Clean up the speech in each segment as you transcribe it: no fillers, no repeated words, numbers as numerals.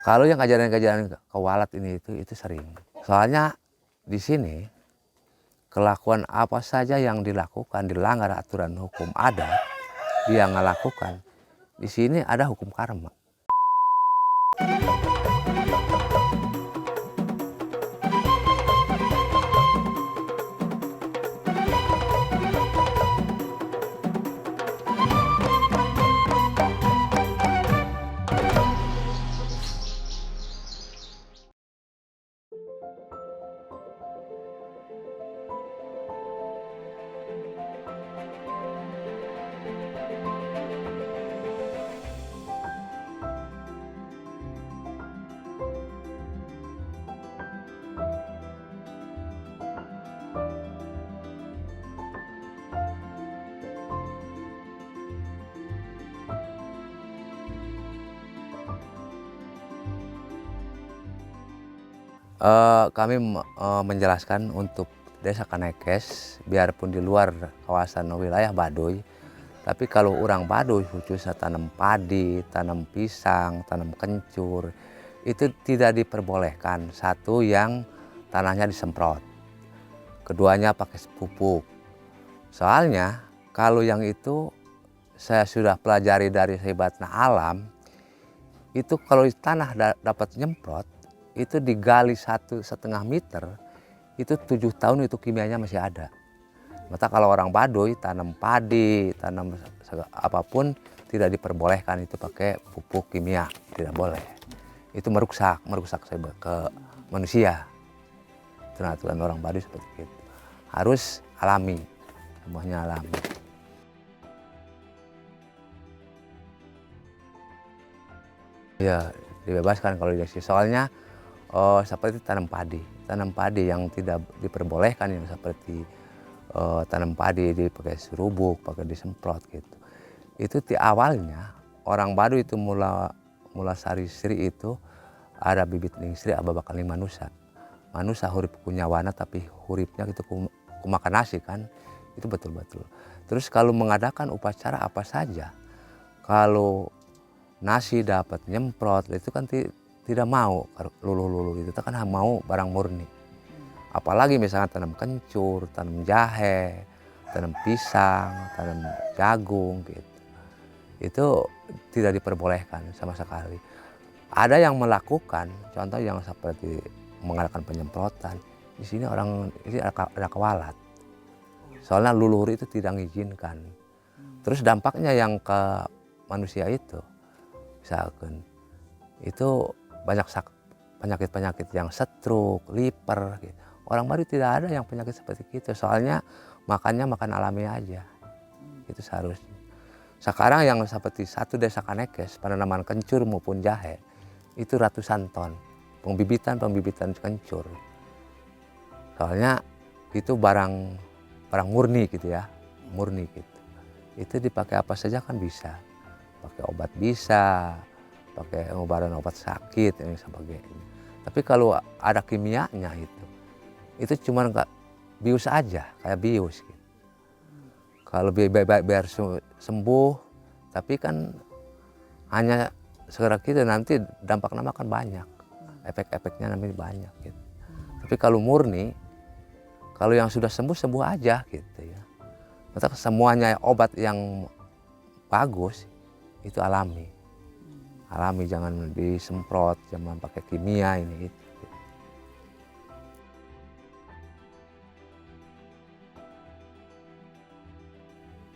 Kalau yang kejadian-kejadian kewalat ini itu sering. Soalnya di sini kelakuan apa saja yang dilakukan dilanggar aturan hukum ada, dia ngelakukan. Di sini ada hukum karma. Kami menjelaskan untuk Desa Kanekes, biarpun di luar kawasan wilayah Baduy, tapi kalau orang Baduy khususnya tanam padi, tanam pisang, tanam kencur, itu tidak diperbolehkan. Satu yang tanahnya disemprot, keduanya pakai pupuk. Soalnya kalau yang itu saya sudah pelajari dari hebatnya alam, itu kalau tanah dapat nyemprot, itu digali 1,5 meter, itu 7 tahun itu kimianya masih ada. Maka kalau orang Baduy tanam padi, tanam apapun tidak diperbolehkan itu pakai pupuk kimia, tidak boleh. Itu merusak ke manusia. Itu aturan orang Baduy seperti itu. Harus alami, semuanya alami. Ya dibebaskan kalau di sini. Soalnya seperti tanam padi yang tidak diperbolehkan, yang seperti tanam padi dipakai serubuk, pakai disemprot gitu. Itu di awalnya orang Baduy itu mula sari-sri itu ada bibit lingsri aba bakal manusia. Manusia hurip kunyawana tapi huripnya itu kumakan nasi kan, itu betul-betul. Terus kalau mengadakan upacara apa saja, kalau nasi dapat nyemprot itu kan tidak mau luluh-luluh, itu kan mau barang murni. Apalagi misalnya tanam kencur, tanam jahe, tanam pisang, tanam jagung gitu. Itu tidak diperbolehkan sama sekali. Ada yang melakukan, contoh yang seperti mengadakan penyemprotan. Di sini orang ini ada kewalat. Soalnya leluhur itu tidak mengizinkan. Terus dampaknya yang ke manusia itu, misalkan itu banyak penyakit-penyakit yang stroke, liver gitu. Orang Baduy tidak ada yang penyakit seperti itu, soalnya makannya makan alami aja. Itu seharusnya. Sekarang yang seperti satu Desa Kanekes, penanaman kencur maupun jahe, itu ratusan ton. Pembibitan kencur. Soalnya itu barang murni gitu ya, murni gitu. Itu dipakai apa saja kan bisa. Pakai obat bisa, pakai obat sakit dan sebagainya. Tapi kalau ada kimianya itu cuma bius aja, kayak bius gitu. Kalau biar sembuh, tapi kan hanya segera gitu, nanti dampak nama kan banyak, efek-efeknya nanti banyak gitu. Tapi kalau murni, kalau yang sudah sembuh aja gitu ya. Maka semuanya obat yang bagus itu alami. Alami, jangan disemprot, jangan pakai kimia ini itu.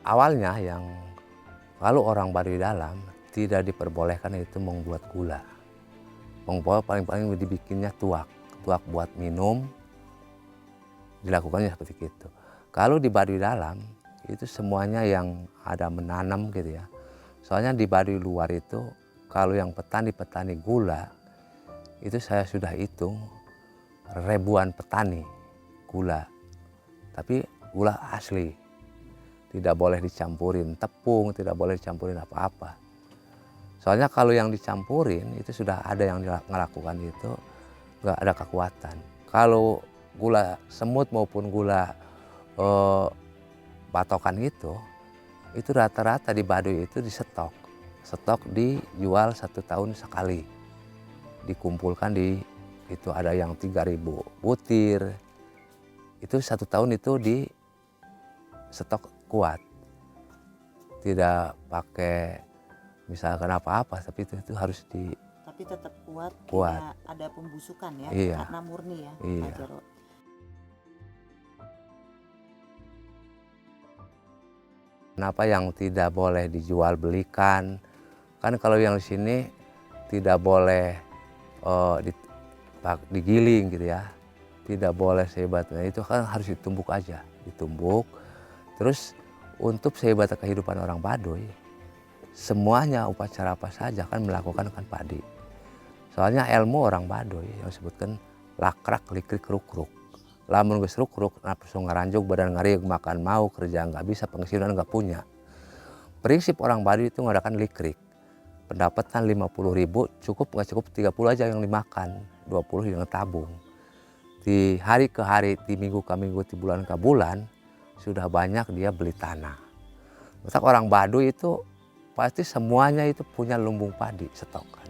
Awalnya yang kalau orang Baduy dalam tidak diperbolehkan itu membuat gula. Paling-paling dibikinnya tuak buat minum, dilakukannya seperti itu. Kalau di Baduy dalam itu semuanya yang ada menanam gitu ya. Soalnya di Baduy luar itu kalau yang petani gula, itu saya sudah hitung ribuan petani gula. Tapi gula asli, tidak boleh dicampurin tepung, tidak boleh dicampurin apa-apa. Soalnya kalau yang dicampurin itu sudah ada yang melakukan itu, nggak ada kekuatan. Kalau gula semut maupun gula patokan itu rata-rata di Baduy itu disetok dijual 1 tahun sekali. dikumpulkan di itu ada yang 3.000 butir. Itu 1 tahun itu di stok kuat. Tidak pakai misalkan apa-apa, tapi itu harus di Tapi tetap kuat. kuat. Tidak ada pembusukan ya, Iya. karena murni ya, Iya. Pak Jero. Kenapa yang tidak boleh dijual belikan? Kan kalau yang di sini tidak boleh digiling gitu ya, tidak boleh sehebatnya itu kan harus ditumbuk aja, ditumbuk. Terus untuk sehebat kehidupan orang Baduy, semuanya upacara apa saja kan melakukan kan padi. Soalnya ilmu orang Baduy yang disebutkan lakrak likrik rukruk. Lamun geus rukruk nafsu ngaranjuk badan ngariuk makan mau kerja nggak bisa penghasilan nggak punya. Prinsip orang Baduy itu ngadakan likrik. Pendapatan 50.000 cukup nggak cukup 30 aja yang dimakan, 20 yang tabung. Di hari ke hari, di minggu ke minggu, di bulan ke bulan sudah banyak dia beli tanah. Maka orang Baduy itu pasti semuanya itu punya lumbung padi stokan.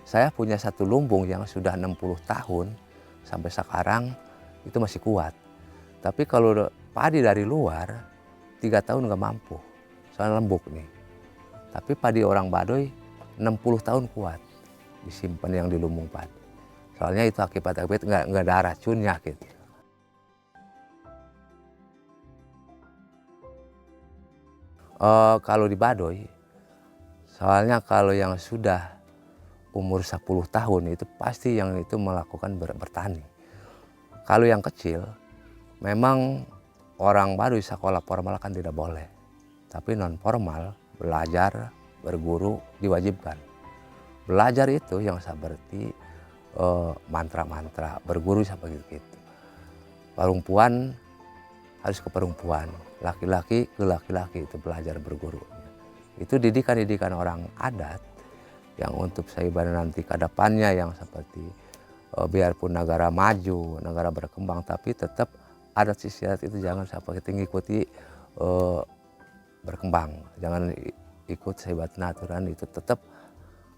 Saya punya satu lumbung yang sudah 60 tahun sampai sekarang itu masih kuat. Tapi kalau padi dari luar 3 tahun nggak mampu, soalnya lembuk nih. Tapi padi orang Baduy 60 tahun kuat disimpan yang di lumbung padi. Soalnya itu akibat nggak ada racunnya gitu. Kalau di Baduy, soalnya kalau yang sudah umur 10 tahun itu pasti yang itu melakukan bertani. Kalau yang kecil, memang orang Baduy sekolah formal kan tidak boleh. Tapi non formal, belajar, berguru diwajibkan. Belajar itu yang seperti mantra-mantra, berguru seperti itu. Perempuan harus ke perempuan, laki-laki ke laki-laki itu belajar berguru. Itu didikan-didikan orang adat yang untuk Saibana nanti ke depannya yang seperti biarpun negara maju, negara berkembang, tapi tetap adat istiadat itu jangan seperti ngikuti berkembang, jangan ikut sehebat aturan, itu tetap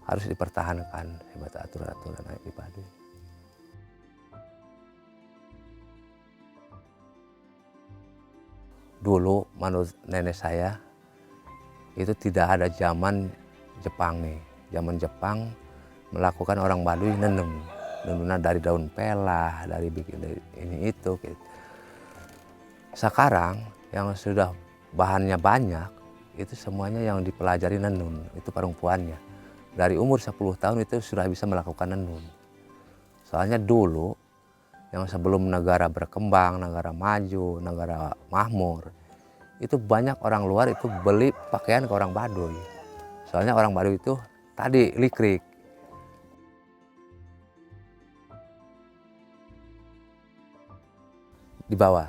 harus dipertahankan sehebat aturan-aturan di Baduy. Dulu menurut nenek saya itu tidak ada zaman Jepang nih. Zaman Jepang melakukan orang Baduy nenun dari daun pelah, dari bikin dari ini itu gitu. Sekarang yang sudah bahannya banyak itu semuanya yang dipelajari nenun, itu perempuannya. Dari umur 10 tahun itu sudah bisa melakukan nenun. Soalnya dulu yang sebelum negara berkembang, negara maju, negara makmur, itu banyak orang luar itu beli pakaian ke orang Baduy. Soalnya orang Baduy itu tadi likrik. Dibawa.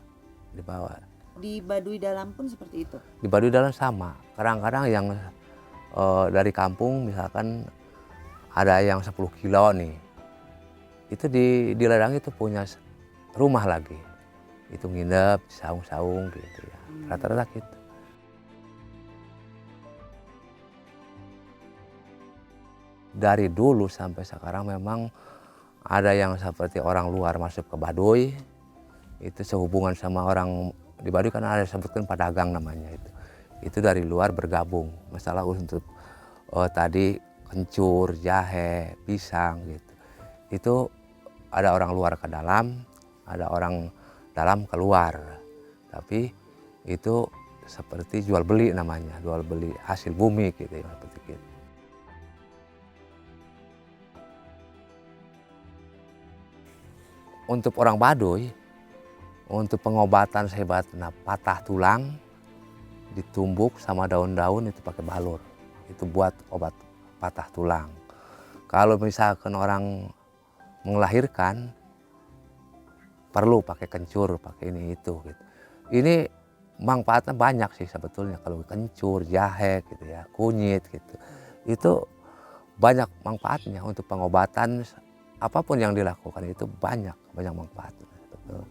Di Baduy Dalam pun seperti itu? Di Baduy Dalam sama. Kadang-kadang yang dari kampung misalkan ada yang 10 kilo nih. Itu di ladang itu punya rumah lagi. Itu nginep, saung-saung gitu ya. Rata-rata gitu. Dari dulu sampai sekarang memang ada yang seperti orang luar masuk ke Baduy, itu sehubungan sama orang di Baduy kan ada sebutkan pedagang namanya itu. Itu dari luar bergabung, masalah untuk tadi kencur, jahe, pisang gitu. Itu ada orang luar ke dalam, ada orang dalam keluar. Tapi itu seperti jual beli namanya, jual beli hasil bumi gitu ya, seperti gitu. Untuk orang Baduy, untuk pengobatan sehebat patah tulang, ditumbuk sama daun-daun itu pakai balur. Itu buat obat patah tulang. Kalau misalkan orang melahirkan, perlu pakai kencur, pakai ini itu. Gitu. Ini manfaatnya banyak sih sebetulnya kalau kencur, jahe, gitu ya, kunyit gitu. Itu banyak manfaatnya untuk pengobatan. Apapun yang dilakukan itu banyak manfaatnya. Betul.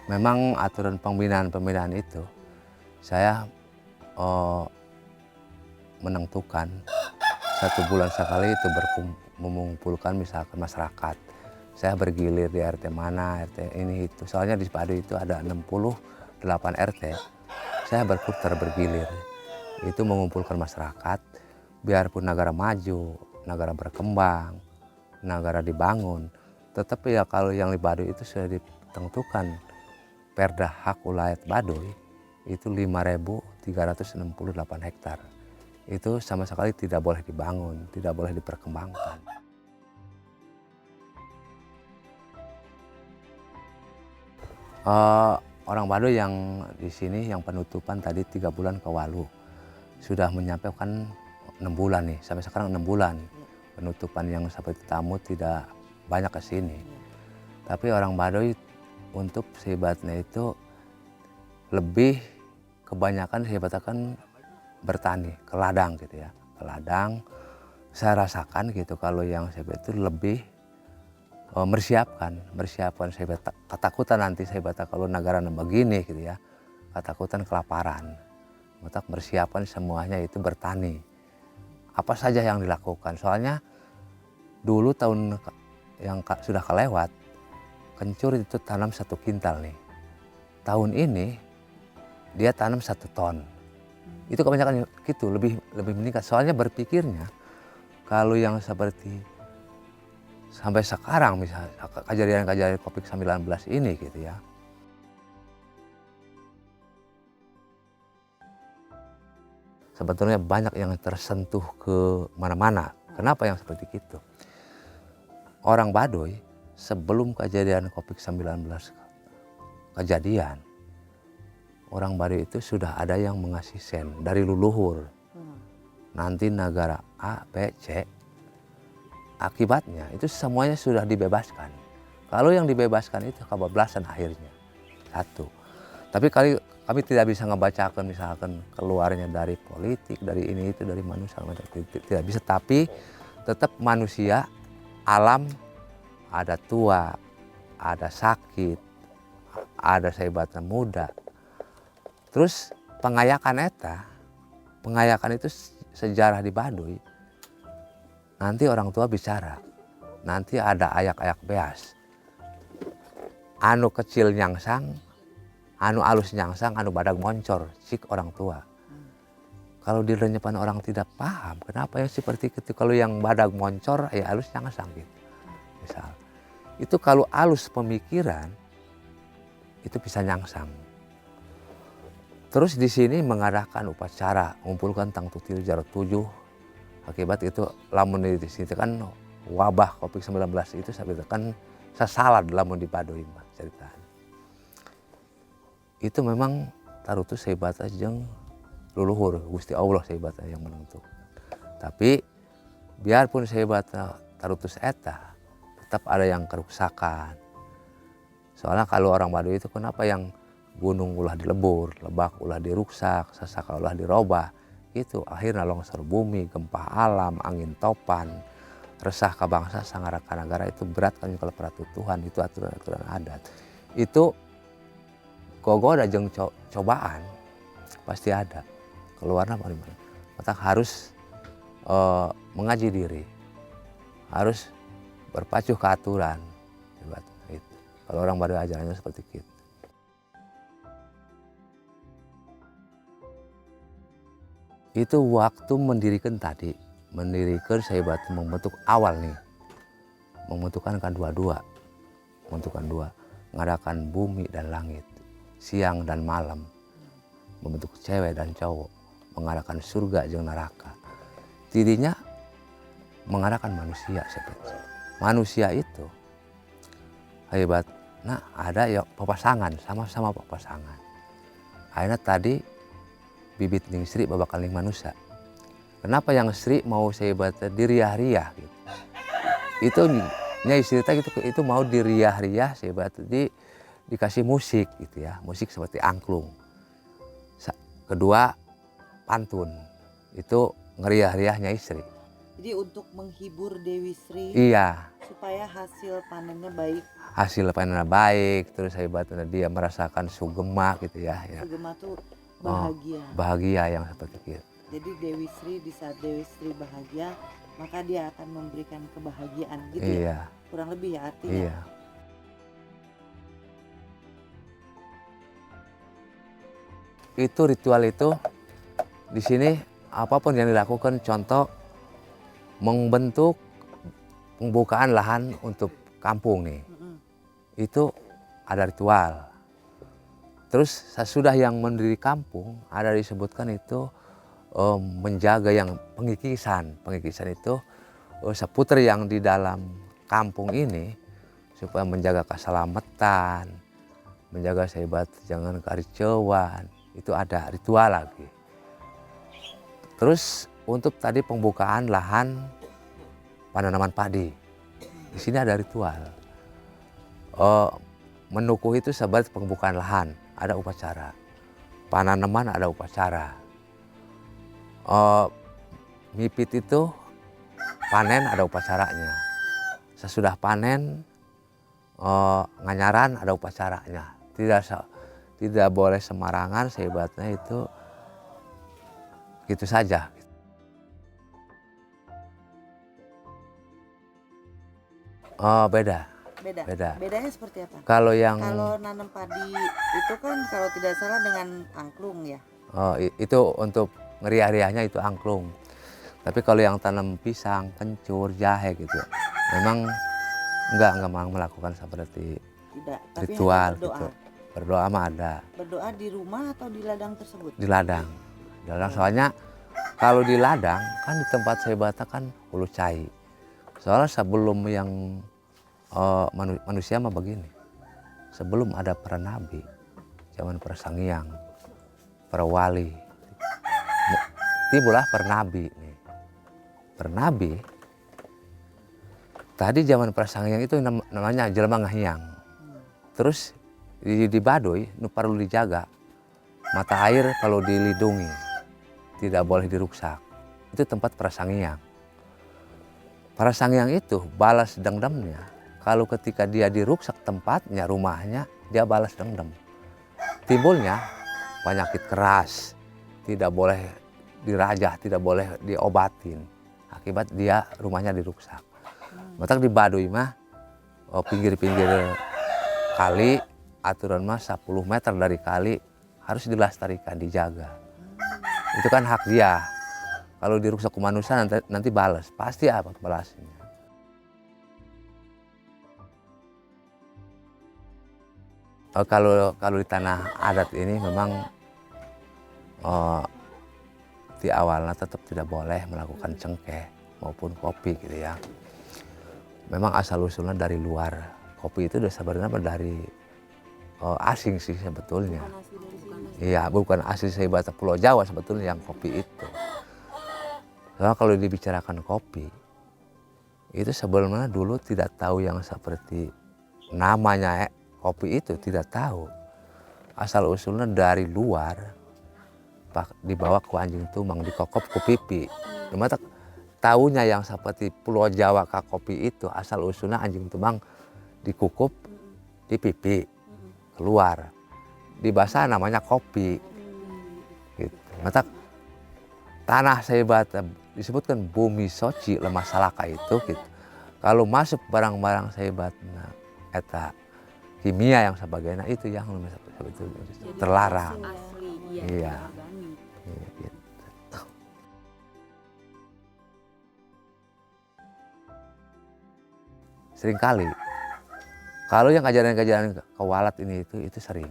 Memang aturan pembinaan itu saya menentukan 1 bulan sekali itu mengumpulkan misalkan masyarakat. Saya bergilir di RT mana, RT ini itu. Soalnya di Baduy itu ada 68 RT. Saya berputar bergilir. Itu mengumpulkan masyarakat, biarpun negara maju, negara berkembang, negara dibangun. Tetapi ya kalau yang di Baduy itu sudah ditentukan Perda Hak Ulayat Baduy itu 5.368 hektar. Itu sama sekali tidak boleh dibangun, tidak boleh diperkembangkan. Orang Baduy yang di sini yang penutupan tadi 3 bulan ke Walu sudah menyampaikan 6 bulan nih, sampai sekarang 6 bulan. Penutupan yang seperti tamu tidak banyak ke sini. Tapi orang Baduy untuk sehebatnya itu lebih kebanyakan sehebatkan bertani, ke ladang gitu ya. Ke ladang saya rasakan gitu kalau yang sehebat itu lebih mersiapkan sehebat ketakutan nanti sehebat kalau negara begini gitu ya. Ketakutan kelaparan. Untuk mersiapkan semuanya itu bertani. Apa saja yang dilakukan. Soalnya dulu tahun yang sudah kelewat, kencur itu tanam 1 kintal nih. Tahun ini dia tanam 1 ton. Itu kebanyakan gitu, lebih meningkat. Soalnya berpikirnya kalau yang seperti sampai sekarang misalnya kejadian-kejadian COVID-19 ini gitu ya. Sebetulnya banyak yang tersentuh ke mana-mana. Kenapa yang seperti itu? Orang Baduy sebelum kejadian COVID-19 kejadian, orang Baduy itu sudah ada yang mengasih sen dari leluhur. Nanti negara A, B, C, akibatnya itu semuanya sudah dibebaskan. Kalau yang dibebaskan itu kebablasan akhirnya. 1. Tapi kami tidak bisa ngebacakan misalkan keluarnya dari politik, dari ini itu, dari manusia, tidak bisa. Tapi tetap manusia, alam, ada tua, ada sakit, ada sehebatnya muda. Terus pengayakan itu sejarah di Baduy. Nanti orang tua bicara, nanti ada ayak-ayak beas. Anu kecil nyangsang, anu alus nyangsang, anu badag moncor, cik orang tua. Kalau di renyepan orang tidak paham, kenapa ya seperti itu? Kalau yang badag moncor, ya alus nyangsang gitu. Misal, itu kalau alus pemikiran, itu bisa nyangsang. Terus di sini mengadakan upacara, mengumpulkan tang tutil jarot 7. Akibat itu lamun di sini kan wabah COVID-19 itu sampai kan sasalad lamun di Baduy mah ceritanya. Itu memang tarutus sehebat jeung leluhur Gusti Allah sehebat yang menentukan. Tapi biarpun sehebat tarutus eta tetap ada yang kerusakan. Soalnya kalau orang Baduy itu kenapa yang gunung ulah dilebur, lebak ulah diruksak, sasaka ulah dirobah, itu akhirnya longsor bumi, gempa alam, angin topan, resah ka bangsa sangaraka negara itu berat kan kalau peraturan itu aturan-aturan adat. Itu gogoda jeung cobaan pasti ada. Keluarnya mana? Maka harus mengaji diri, harus berpacu ke aturan. Itu. Kalau orang Baduy ajarannya seperti itu. Itu waktu mendirikan sehebat membentuk awal nih, membentukkan kan dua, mengadakan bumi dan langit, siang dan malam, membentuk cewek dan cowok, mengadakan surga jeung neraka. Tidinya mengadakan manusia seperti manusia itu hebat. Nah ada ya papasangan, sama-sama papasangan. Akhirnya tadi bibit ning Sri babakal ning manusia. Kenapa yang Sri mau sehebat diriah-riah gitu. Itu nyai cerita gitu, itu mau diriah-riah sehebat dikasih musik gitu ya, musik seperti angklung. Kedua pantun. Itu ngeriah-riah nyai Sri. Jadi untuk menghibur Dewi Sri. Iya. Supaya hasil panennya baik. Hasil panennya baik, terus hebatnya dia merasakan sugema gitu ya. Sugema tuh bahagia. Bahagia yang seperti itu. Jadi Dewi Sri, di saat Dewi Sri bahagia, maka dia akan memberikan kebahagiaan gitu ya. Iya, Kurang lebih ya artinya. iya. Itu ritual itu di sini apapun yang dilakukan, contoh membentuk pembukaan lahan untuk kampung nih, Mm-mm. itu ada ritual. Terus sesudah yang mendiri kampung ada disebutkan itu menjaga yang pengikisan. Pengikisan itu seputar yang di dalam kampung ini supaya menjaga keselamatan, menjaga sebat jangan karicauan. Itu ada ritual lagi. Terus untuk tadi pembukaan lahan penanaman padi, di sini ada ritual. Menukuh itu sebagai pembukaan lahan, ada upacara. Penanaman ada upacara. Mipit itu panen ada upacaranya. Sesudah panen nganyaran ada upacaranya. Tidak boleh sembarangan, sehebatnya itu gitu saja. Beda. Beda. Bedanya seperti apa? Kalau yang Kalau nanam padi itu kan kalau tidak salah dengan angklung ya. itu untuk ngeriah-riahnya itu angklung. Tapi kalau yang tanam pisang, kencur, jahe gitu, memang enggak melakukan seperti Tidak, tapi ritual hanya berdoa. gitu. Berdoa mah ada Berdoa di rumah atau di ladang tersebut? di ladang. Di ladang soalnya kalau di ladang kan di tempat saya bata kan hulu cai. Soalnya sebelum yang manusia mah begini. Sebelum ada para nabi, zaman para sangyang, para wali, timbullah para nabi nih. Para nabi tadi zaman para sangyang itu namanya jelema ngahyang. Terus di Baduy nu perlu dijaga mata air kalau dilindungi, tidak boleh diruksak. Itu tempat para sangyang. Para sangyang itu balas dendamnya kalau ketika dia diruksak tempatnya, rumahnya, dia balas dendam. Timbulnya penyakit keras, tidak boleh dirajah, tidak boleh diobatin. Akibat dia rumahnya diruksak. Maka di Baduy mah pinggir-pinggir kali, aturan mah 10 meter dari kali harus dilestarikan, dijaga. Itu kan hak dia. Kalau dirusak ke manusia nanti balas, pasti apa balasnya. Kalau di tanah adat ini memang di awalnya tetap tidak boleh melakukan cengkeh maupun kopi gitu ya. Memang asal usulnya dari luar. Kopi itu sebenarnya dari asing sih sebetulnya. Iya, bukan asli sehebat Pulau Jawa sebetulnya yang kopi itu. Soalnya kalau dibicarakan kopi, itu sebelumnya dulu tidak tahu yang seperti namanya kopi itu, tidak tahu. Asal usulnya dari luar, dibawa ke anjing tumang, dikokop ke pipi. Mata tahunya yang seperti Pulau Jawa ke kopi itu, asal usulnya anjing tumang dikukup di pipi, keluar. Di bahasa namanya kopi. Gitu. Mata tanah sehebat disebutkan bumi soci lemah salaka itu gitu. Kalau masuk barang-barang sehebatnya eta kimia yang sebagainya itu yang sebetulnya terlarang. Asli, Iya. organik. Iya, gitu. Seringkali kalau yang ajaran-ajaran kewalat ini itu sering.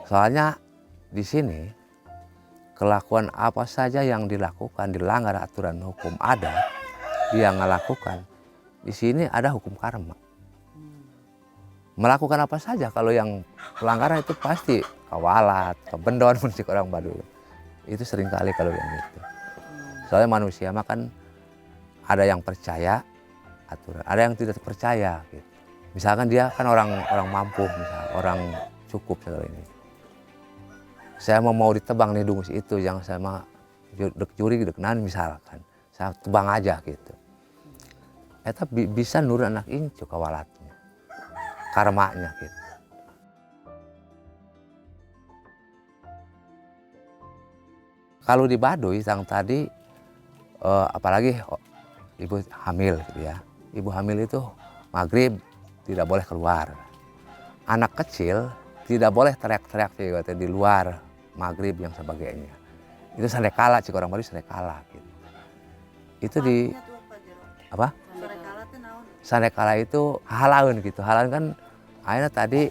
Soalnya di sini kelakuan apa saja yang dilakukan dilanggar aturan hukum adat, dia ngelakukan, di sini ada hukum karma. Melakukan apa saja kalau yang pelanggaran itu pasti kawalat, kebendon musik orang Baduy. Itu seringkali kalau yang itu. Soalnya manusia mah kan ada yang percaya aturan, ada yang tidak percaya gitu. Misalkan dia kan orang mampu, misal orang cukup segala ini. Saya mau ditebang nih dungus itu yang saya mah dek curi dek nan misalkan. Saya tebang aja gitu. Eta bisa nurun anak incu kawalatnya. Karmanya gitu. Kalau di Baduy yang tadi apalagi ibu hamil gitu ya. Ibu hamil itu maghrib tidak boleh keluar. Anak kecil tidak boleh teriak-teriak di luar maghrib yang sebagainya. Itu sandekala, cik orang Baduy sandekala gitu. Itu di apa? Sandekala itu halaun gitu. Halaun kan akhirnya tadi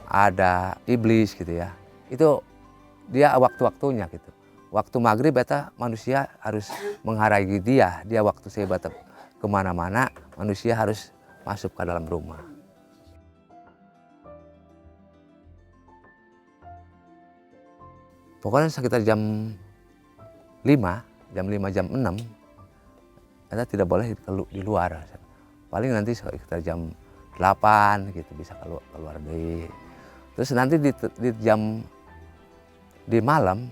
ada iblis gitu ya. Itu dia waktu-waktunya gitu. Waktu maghrib beta manusia harus menghargai dia. Dia waktu saya bata kemana-mana manusia harus masuk ke dalam rumah. Pokoknya sekitar jam 5, jam 6, kita tidak boleh di luar. Paling nanti sekitar jam 8 gitu bisa keluar dari. Terus nanti di malam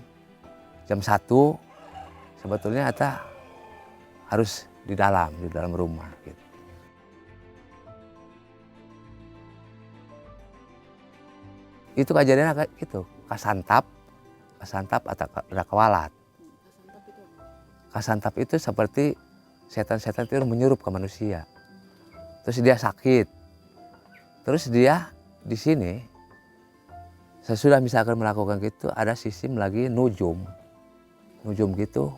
jam 1 sebetulnya kita harus di dalam rumah gitu. Itu kejadiannya kayak gitu, kasantap atau rakawalat. Kasantap itu seperti setan-setan itu menyurup ke manusia. Terus dia sakit. Terus dia di sini sesudah misalkan melakukan gitu ada sistem lagi nujum gitu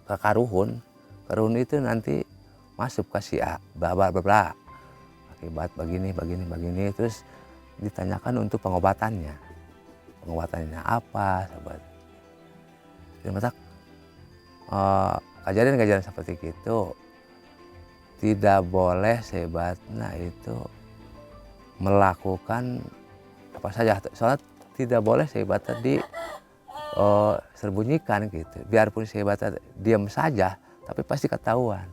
ke karuhun. Karuhun itu nanti masuk ke si A, bla akibat begini terus ditanyakan untuk pengobatannya apa sobat. Jadi mata kejadian seperti itu tidak boleh sebatnya itu melakukan apa saja, soalnya tidak boleh sebatnya tersembunyikan gitu. Biarpun sebatnya diam saja tapi pasti ketahuan.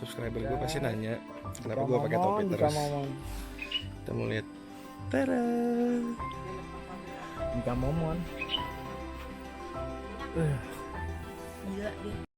Subscriber gue pasti nanya kenapa gue pakai topi terus. Kita mau lihat. Tada. Jika momon. Gila dia.